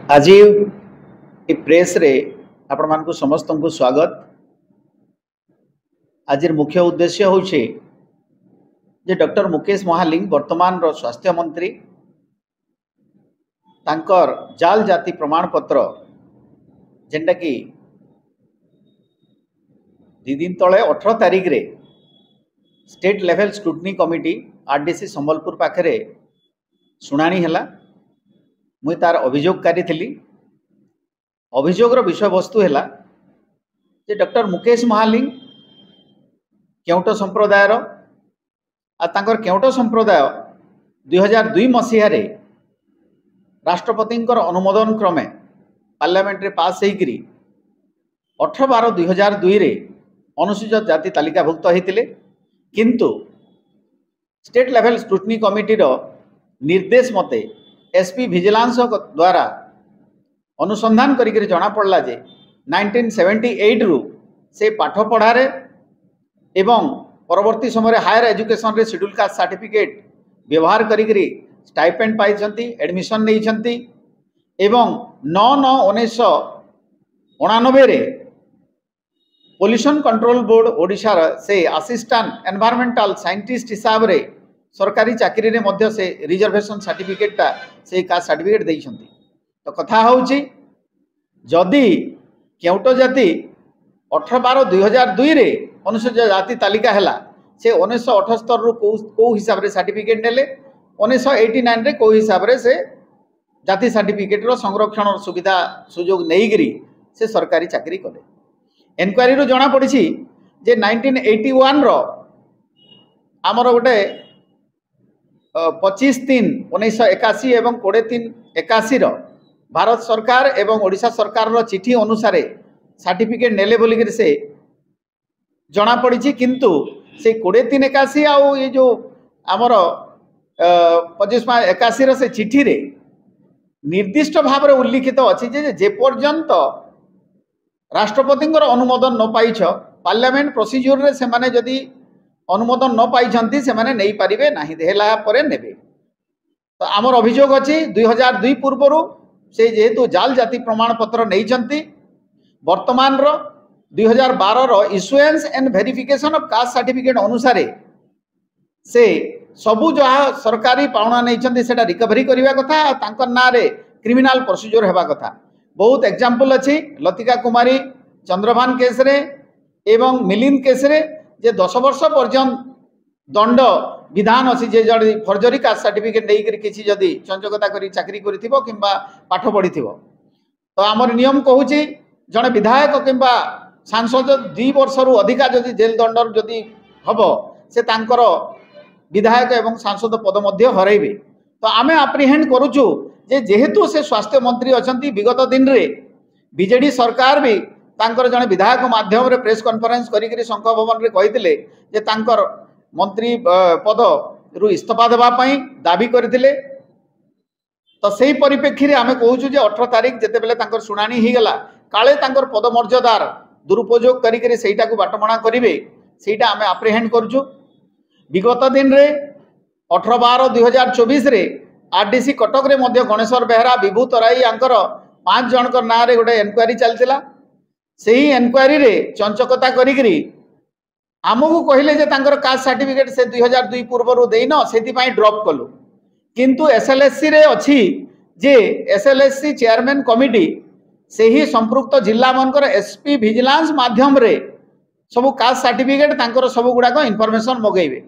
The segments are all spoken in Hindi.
आज ये प्रेस रे आपण मानकु समस्त को स्वागत। आज मुख्य उद्देश्य होचे जे डॉक्टर मुकेश महालिंग वर्तमान रो स्वास्थ्य मंत्री तांकर जाल जाति प्रमाण पत्र जेंटा कि 2 दिन तले 18 तारीख रे state level scrutiny committee RDC Sambalpur पाखरे शुणाणी हैला। मुई तार अभियोगकारी थी। अभियोगर विषय वस्तु है जे डॉक्टर मुकेश महालिंग केउट संप्रदायर आर केउट संप्रदाय 2002 मसीह राष्ट्रपति अनुमोदन क्रमे पार्लियामेंट रे पास होकर 18/12/2002 रे अनुसूचित जाति तालिकाभुक्त होते, किंतु स्टेट लेवल स्क्रूटनी कमिटी निर्देश मते एसपी विजिलेंस द्वारा अनुसंधान करिक जना पड़ला जे 1978 रु से पाठ पढ़ारे एवं परवर्ती समय हायर एजुकेशन रे शेड्यूल कास्ट सर्टिफिकेट व्यवहार करिक स्टाइपेंड पाइछंती, एडमिशन नहीं एवं 9/9/1999 रे पोल्यूशन कंट्रोल बोर्ड ओडिशा से असिस्टेंट एनवायरमेंटल साइंटिस्ट हिसाब रे सरकारी चाकरी रे मध्य से रिजर्वेशन सर्टिफिकेट से कास्ट सर्टिफिकेट देइछंती। तो कथा होउची जदि केउट जाति 18/12/2002 रे अनुसूचित जाति तालिका हैला से 1978 रु को हिसाब रे सर्टिफिकेट नेले 1989 रे को हिसाब रे से जाति सर्टिफिकेट रो संरक्षण और सुविधा सुयोग नेइगिरी से सरकारी चाकरी कले। एनक्वायरी रो जना पड़ी जे 1981 रो आमर गोटे 25/3/1981 एवं 20/3/81 भारत सरकार एवं ओडिशा सरकार रो चिठी अनुसार सर्टिफिकेट नेले बोलिक से जना पड़ी, किंतु से 20/3/81 आउ ये जो आमर 25/81 से चिठी रे निर्दिष्ट भाव में उल्लिखित अच्छी जे पर्यंत राष्ट्रपति अनुमोदन न पाइछ पार्लियामेंट प्रोसीजर रे से माने जदि अनुमोदन न पाइछंती से माने नहीं पारिबे नाही देला परे नेबे। तो आमर अभियोग अछि 2002 पूर्व से जेहेतु जाल जाति प्रमाण पत्र नहीं वर्तमान रो 2012 रो issuance and verification of caste certificate अनुसार से सबू जहाँ सरकारी पाउना नहीं सेटा रिकवरी करने कथा तांकर ना रे क्रिमिनाल प्रोसीजर हेबा कथा। बहुत एग्जांपल अछि लतिका कुमारी चंद्रभान केस रे एवं मिलिंद केस रे जे 10 वर्ष पर्यंत दंड विधान अच्छी जे जड़े फर्जरी कास्ट सर्टिफिकेट नहीं किसी जदि चंचकता करी चाकरी करिथिबो किंबा पाठ पढ़िथिबो तो आमर नियम कहूची जड़े विधायक किंबा सांसद 2 वर्ष रु अधिका जदि जेल दंड जदि हबो से तांकर विधायक एवं सांसद पद मध्य हरइबे। तो आमे एप्रिहेंड करूचु जे जेहेतु से स्वास्थ्य मंत्री अछंती विगत दिन रे बीजेडी सरकार भी तांकर जने विधायक माध्यम रे प्रेस कॉन्फ्रेंस करी शंख भवन रे कहिथिले जे तांकर मंत्री पद रु इस्तीफा देबा पई दाबी करथिले। तो सेही परिप्रेक्षी रे आमे कहूछु जे 18 तारीख जेते बेले तांकर सुनानी ही गला काले तांकर पद मर्यादार दुरुपयोग करी सेटा को बाटमणा करिवे सेटा आमे एप्रिहेंड करछु। विगत दिन रे 18/12/2024 रे आरडीसी कटक रे मध्य गणेश्वर बेहरा विभू तराई आंकर 5 जनकर ना रे गोटे एनक्वायरी चलतिला। सेही एनक्वायरी रे चंचकता करी आमको कहले जे तांकर कास्ट सर्टिफिकेट से 2002 पूर्व देन सेति पई ड्रॉप कलु, किंतु एसएलएससी रे अछि जे एसएलएससी चेयरमैन कमिटी सेही संपृक्त जिला मनकर एसपी विजिलेंस माध्यम रे सब कास्ट सर्टिफिकेट तांकर सब गुडा को इनफॉरमेशन मगेबे।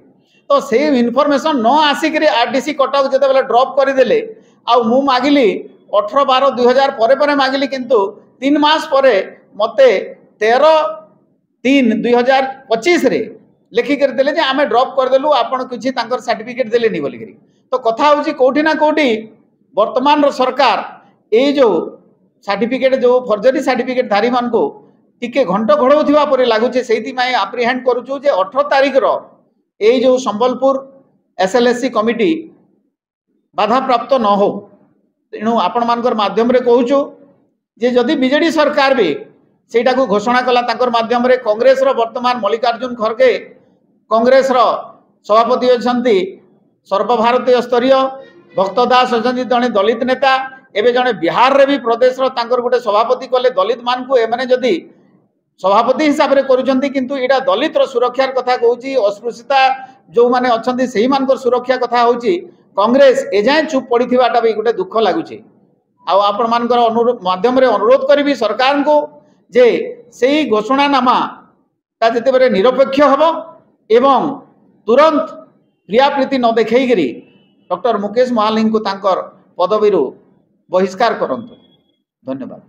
तो से इनफॉरमेशन न आसिक आरडीसी कटक जेते बेले ड्रॉप करदेले आ मु मागिली 18/12/2000 पर मागिली, किंतु 3 मास परे मते 13/3/2025 रे लिखि कर देले जे आमे ड्रॉप कर देलु आपण किछि तांकर सर्टिफिकेट देलेनी बोली करी। तो कथा होची कोठी ना कोठी वर्तमान रो सरकार ए जो सर्टिफिकेट जो फर्जरी सर्टिफिकेट धारी मान को टिके घंट घोड़ौथिबा परे लागुचे। सेति माय एप्रिहेंड करूछु जे 18 तारीख रो ए जो संबलपुर एसएलएससी कमिटी बाधा प्राप्त न हो। तेणु आपण मानकर माध्यम रे कहूछु जे जदि बीजेडी सरकार भी सेटा को घोषणा कला तांकर माध्यम रे कांग्रेस रो वर्तमान मल्लिकार्जुन खड़गे कांग्रेस रो सभापति अछंती सर्वभारतीय स्तरीय भक्त दास अछंती जने दलित नेता एबे जने बिहार रे भी प्रदेश रो तांकर गोटे सभापति कले दलित मान को एमाने जदी सभापति हिसाब रे करूछंती किंतु एटा दलित रो सुरक्षार कथा कहूची अस्पृश्यता जो माने अछंती सेही मानकर सुरक्षा कथा होची कांग्रेस एजाय चुप पड़ीथिबाटा भी गोटे दुख लागुची आ आपण मानकर अनुरोध माध्यम रे अनुरोध करबी सरकार को जे सेही घोषणानामा ता जते बेरे निरपेक्ष हबो एवं तुरंत क्रियाप्रीति न देखैगिरी डॉक्टर मुकेश महालिंग को तांकर पदवीरू बहिष्कार करंतु। धन्यवाद।